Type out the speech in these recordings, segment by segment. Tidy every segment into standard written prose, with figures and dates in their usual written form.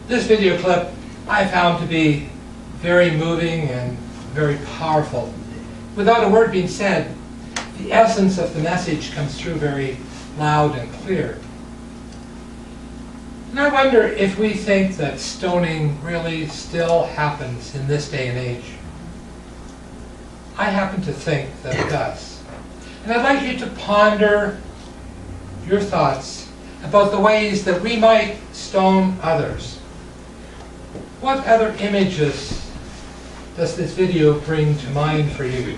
This video clip I found to be very moving and very powerful. Without a word being said, the essence of the message comes through very loud and clear. And I wonder if we think that stoning really still happens in this day and age. I happen to think that it does. And I'd like you to ponder your thoughts about the ways that we might stone others. What other images does this video bring to mind for you?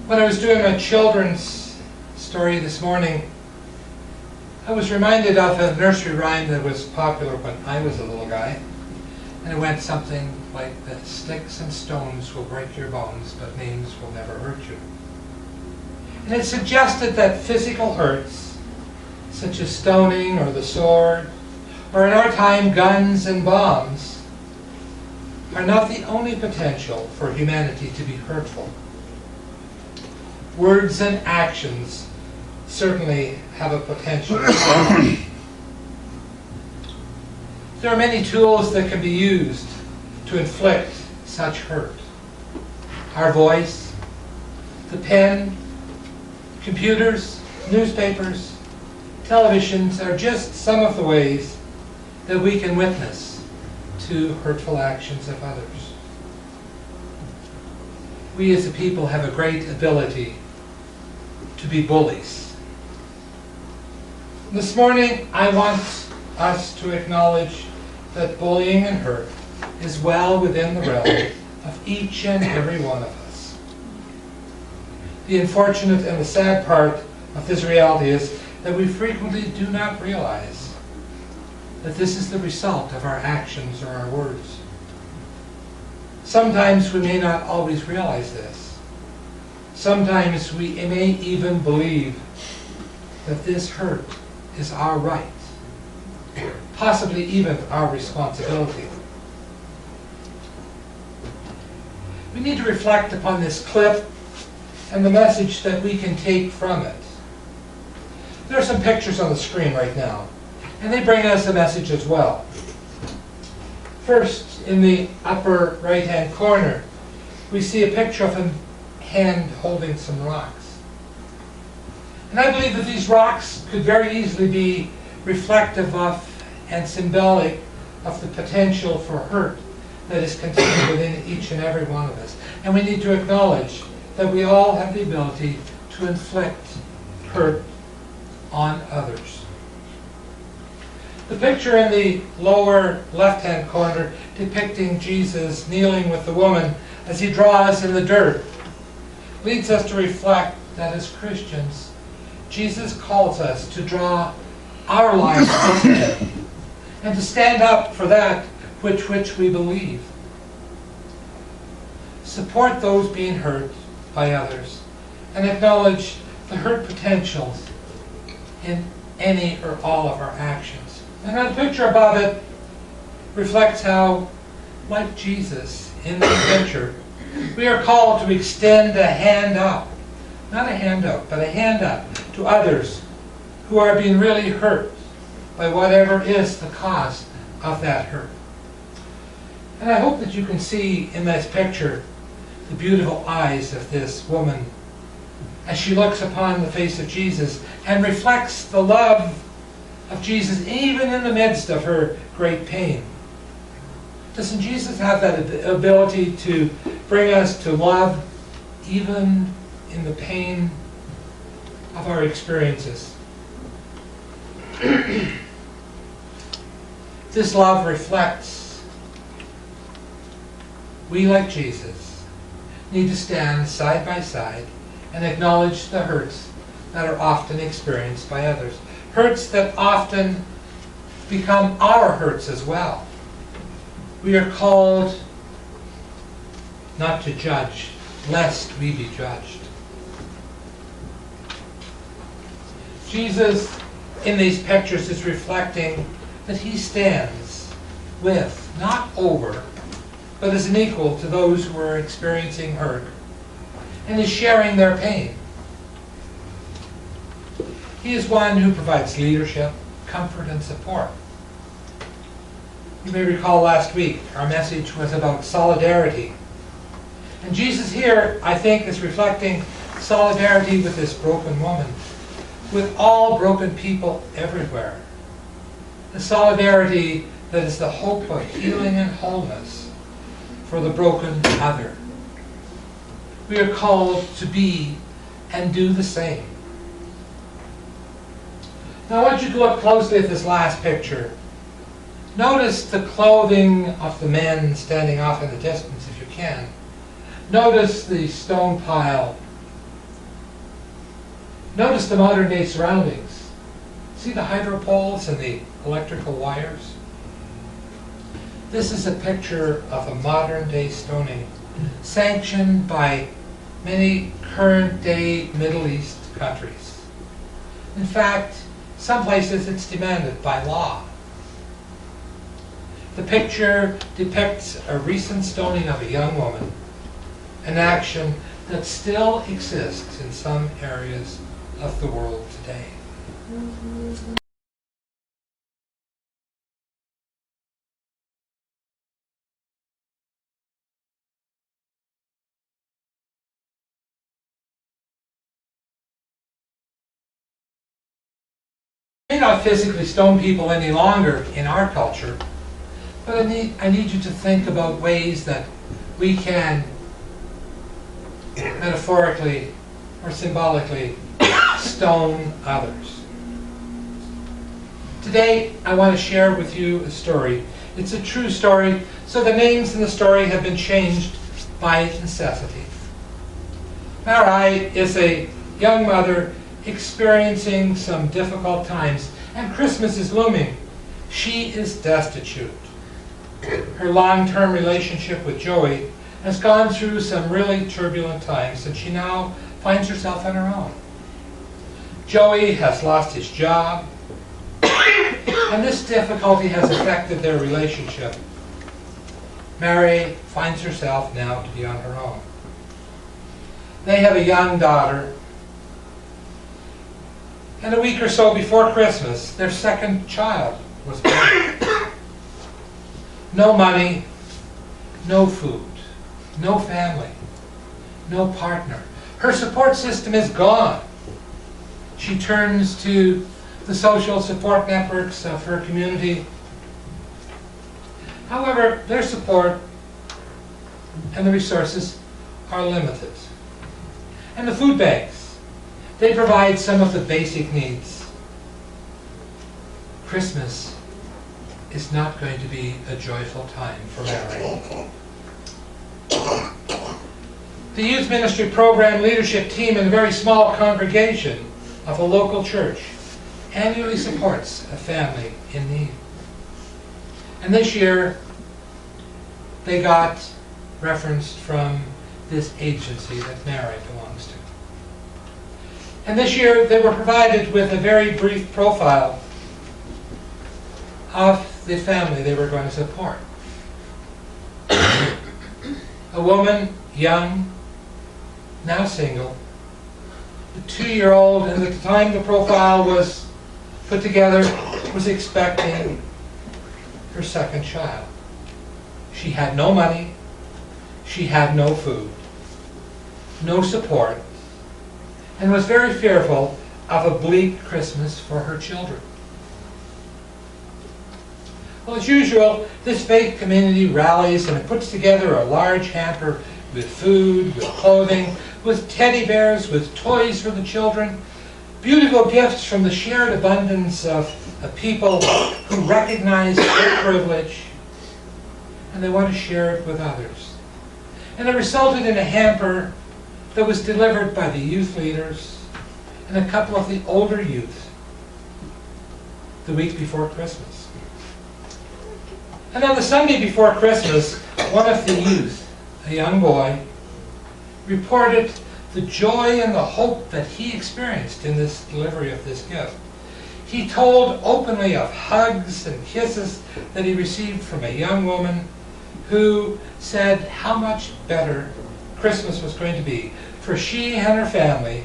When I was doing my children's story this morning, I was reminded of a nursery rhyme that was popular when I was a little guy. And it went something like this: sticks and stones will break your bones, but names will never hurt you. And it suggested that physical hurts, such as stoning or the sword, or in our time guns and bombs, are not the only potential for humanity to be hurtful. Words and actions certainly have a potential. There are many tools that can be used to inflict such hurt. Our voice, the pen, computers, newspapers, televisions are just some of the ways that we can witness to hurtful actions of others. We as a people have a great ability to be bullies. This morning I want us to acknowledge that bullying and hurt is well within the realm of each and every one of us. The unfortunate and the sad part of this reality is that we frequently do not realize that this is the result of our actions or our words. Sometimes we may not always realize this. Sometimes we may even believe that this hurt is our right, possibly even our responsibility. We need to reflect upon this clip and the message that we can take from it. There are some pictures on the screen right now, and they bring us a message as well. First, in the upper right-hand corner, we see a picture of a hand holding some rocks. And I believe that these rocks could very easily be reflective of and symbolic of the potential for hurt that is contained within each and every one of us. And we need to acknowledge that we all have the ability to inflict hurt on others. The picture in the lower left-hand corner depicting Jesus kneeling with the woman as he draws in the dirt leads us to reflect that as Christians, Jesus calls us to draw our lives to him and to stand up for that which we believe. Support those being hurt by others and acknowledge the hurt potentials in any or all of our actions. And the picture above it reflects how, like Jesus in this picture, we are called to extend a hand up, not a hand out, but a hand up to others who are being really hurt by whatever is the cause of that hurt. And I hope that you can see in this picture the beautiful eyes of this woman as she looks upon the face of Jesus and reflects the love of Jesus even in the midst of her great pain. Doesn't Jesus have that ability to bring us to love even in the pain of our experiences? This love reflects we, like Jesus, need to stand side by side and acknowledge the hurts that are often experienced by others. Hurts that often become our hurts as well. We are called not to judge, lest we be judged. Jesus, in these pictures, is reflecting that he stands with, not over, but as an equal to those who are experiencing hurt, and is sharing their pain. He is one who provides leadership, comfort and support. You may recall last week our message was about solidarity. And Jesus here, I think, is reflecting solidarity with this broken woman, with all broken people everywhere. The solidarity that is the hope of healing and wholeness for the broken other. We are called to be and do the same. Now I want you to look closely at this last picture. Notice the clothing of the men standing off in the distance if you can. Notice the stone pile. Notice the modern day surroundings. See the hydro poles and the electrical wires? This is a picture of a modern day stoning sanctioned by many current day Middle East countries. In fact, some places it's demanded by law. The picture depicts a recent stoning of a young woman, an action that still exists in some areas of the world today. We may not physically stone people any longer in our culture, but I need you to think about ways that we can metaphorically or symbolically stone others. Today, I want to share with you a story. It's a true story, so the names in the story have been changed by necessity. Marai is a young mother experiencing some difficult times, and Christmas is looming. She is destitute. Her long-term relationship with Joey has gone through some really turbulent times, and she now finds herself on her own. Joey has lost his job, and this difficulty has affected their relationship. Mary finds herself now to be on her own. They have a young daughter, and a week or so before Christmas, their second child was born. No money, no food, no family, no partner. Her support system is gone. She turns to the social support networks of her community. However, their support and the resources are limited. And the food banks, they provide some of the basic needs. Christmas is not going to be a joyful time for Mary. The youth ministry program leadership team in a very small congregation of a local church annually supports a family in need. And this year, they got referenced from this agency that Mary belongs to. And this year, they were provided with a very brief profile of the family they were going to support. A woman, young, now single, a 2-year-old, and at the time the profile was put together, was expecting her second child. She had no money, she had no food, no support, and was very fearful of a bleak Christmas for her children. Well, as usual, this faith community rallies and it puts together a large hamper with food, with clothing, with teddy bears, with toys for the children, beautiful gifts from the shared abundance of people who recognize their privilege, and they want to share it with others. And it resulted in a hamper that was delivered by the youth leaders and a couple of the older youth the week before Christmas. And on the Sunday before Christmas, one of the youth, a young boy, reported the joy and the hope that he experienced in this delivery of this gift. He told openly of hugs and kisses that he received from a young woman who said how much better Christmas was going to be for she and her family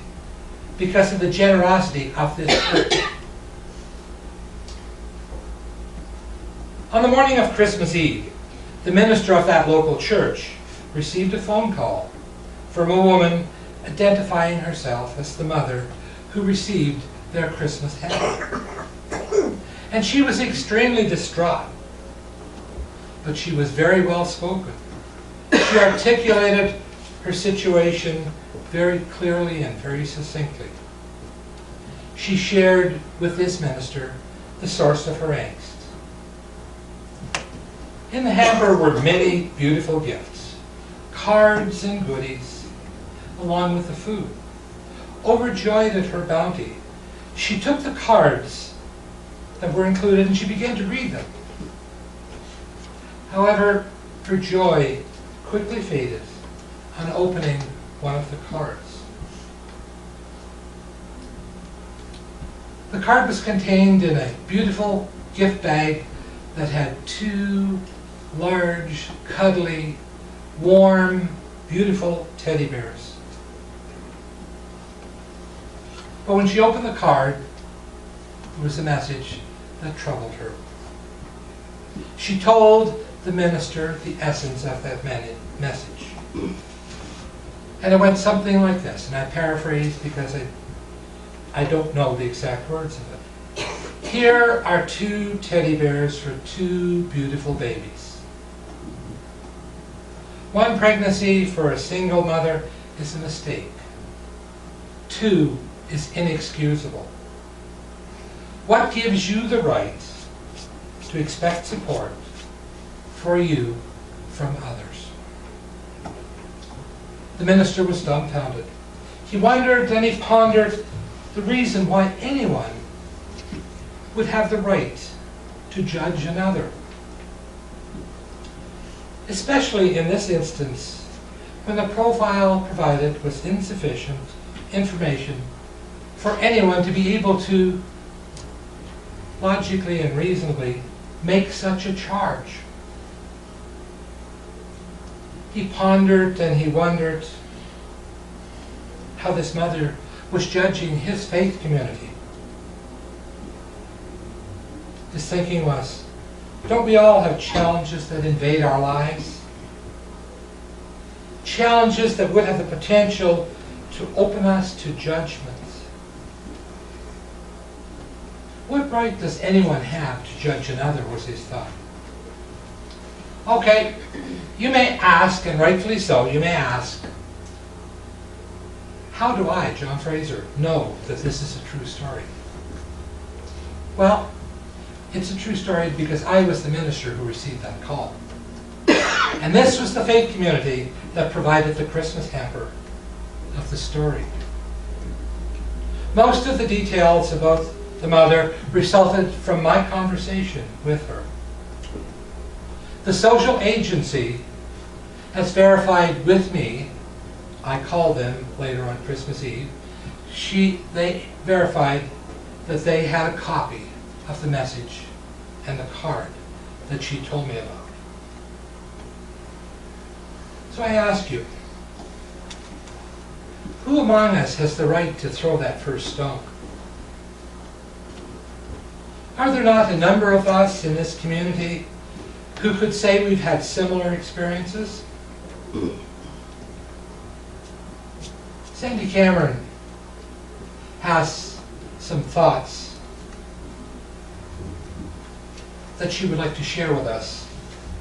because of the generosity of this church. On the morning of Christmas Eve, the minister of that local church received a phone call from a woman identifying herself as the mother who received their Christmas hamper. And she was extremely distraught, but she was very well spoken. She articulated her situation very clearly and very succinctly. She shared with this minister the source of her angst. In the hamper were many beautiful gifts, cards and goodies, along with the food. Overjoyed at her bounty, she took the cards that were included and she began to read them. However, her joy quickly faded on opening one of the cards. The card was contained in a beautiful gift bag that had 2 large, cuddly, warm, beautiful teddy bears. But when she opened the card, there was a message that troubled her. She told the minister the essence of that message. And it went something like this, and I paraphrase because I don't know the exact words of it. Here are 2 teddy bears for 2 beautiful babies. One pregnancy for a single mother is a mistake. 2 is inexcusable. What gives you the right to expect support for you from others? The minister was dumbfounded. He wondered and he pondered the reason why anyone would have the right to judge another. Especially in this instance, when the profile provided was insufficient information for anyone to be able to logically and reasonably make such a charge. He pondered and he wondered how this mother was judging his faith community. His thinking was, don't we all have challenges that invade our lives? Challenges that would have the potential to open us to judgment. What right does anyone have to judge another, was his thought. Okay, you may ask, and rightfully so, you may ask, how do I, John Fraser, know that this is a true story? Well, it's a true story because I was the minister who received that call. And this was the faith community that provided the Christmas hamper of the story. Most of the details about the mother resulted from my conversation with her. The social agency has verified with me, I called them later on Christmas Eve, they verified that they had a copy of the message and the card that she told me about. So I ask you, who among us has the right to throw that first stone? Are there not a number of us in this community who could say we've had similar experiences? Sandy Cameron has some thoughts that she would like to share with us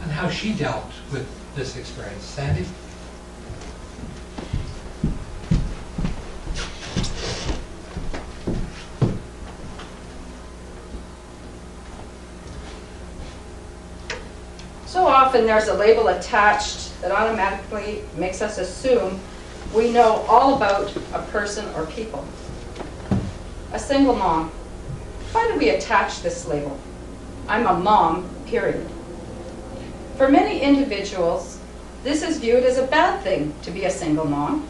on how she dealt with this experience. Sandy? So often there's a label attached that automatically makes us assume we know all about a person or people. A single mom. Why do we attach this label? I'm a mom, period. For many individuals, this is viewed as a bad thing to be a single mom.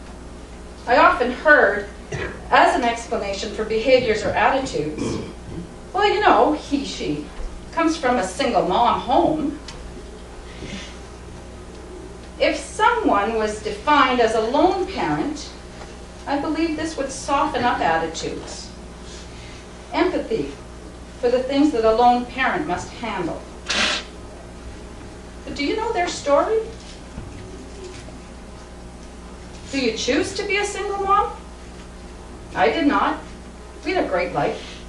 I often heard, as an explanation for behaviors or attitudes, well, you know, he, she comes from a single mom home. If someone was defined as a lone parent, I believe this would soften up attitudes. Empathy for the things that a lone parent must handle. But do you know their story? Do you choose to be a single mom? I did not. We had a great life.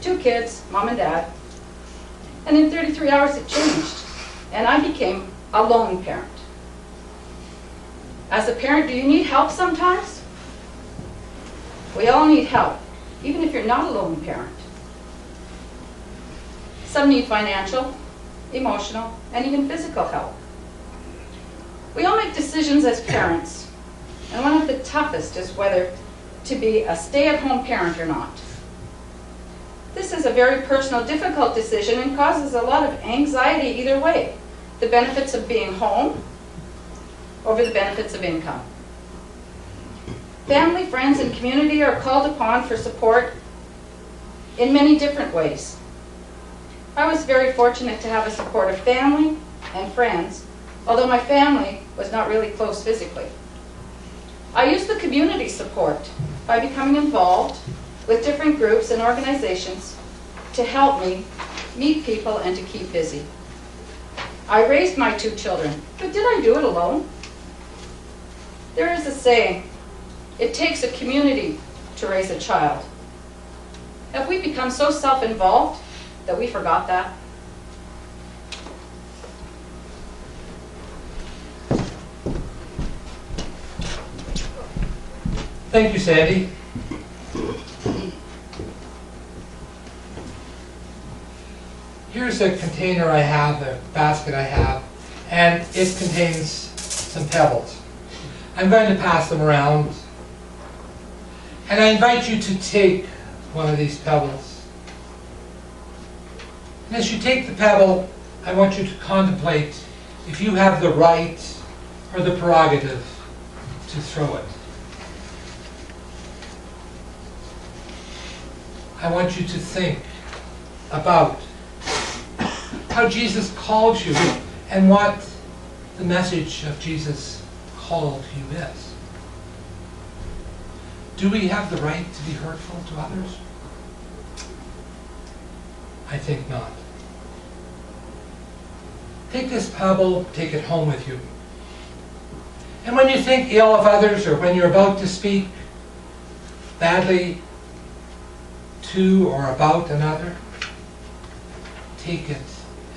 2 kids, mom and dad. And in 33 hours it changed, and I became a lone parent. As a parent, do you need help sometimes? We all need help, even if you're not a lone parent. Some need financial, emotional, and even physical help. We all make decisions as parents, and one of the toughest is whether to be a stay-at-home parent or not. This is a very personal, difficult decision and causes a lot of anxiety either way. The benefits of being home over the benefits of income. Family, friends, and community are called upon for support in many different ways. I was very fortunate to have a supportive family and friends, although my family was not really close physically. I used the community support by becoming involved with different groups and organizations to help me meet people and to keep busy. I raised my 2 children, but did I do it alone? There is a saying, it takes a community to raise a child. Have we become so self-involved that we forgot that? Thank you, Sandy. Here's a container I have, a basket I have, and it contains some pebbles. I'm going to pass them around, and I invite you to take one of these pebbles. And as you take the pebble, I want you to contemplate if you have the right or the prerogative to throw it. I want you to think about how Jesus called you and what the message of Jesus called you is. Do we have the right to be hurtful to others? I think not. Take this pebble, take it home with you. And when you think ill of others or when you're about to speak badly to or about another, take it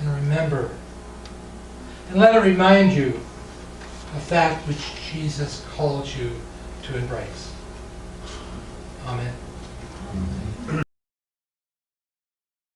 and remember. And let it remind you of that which Jesus called you to embrace. Amen.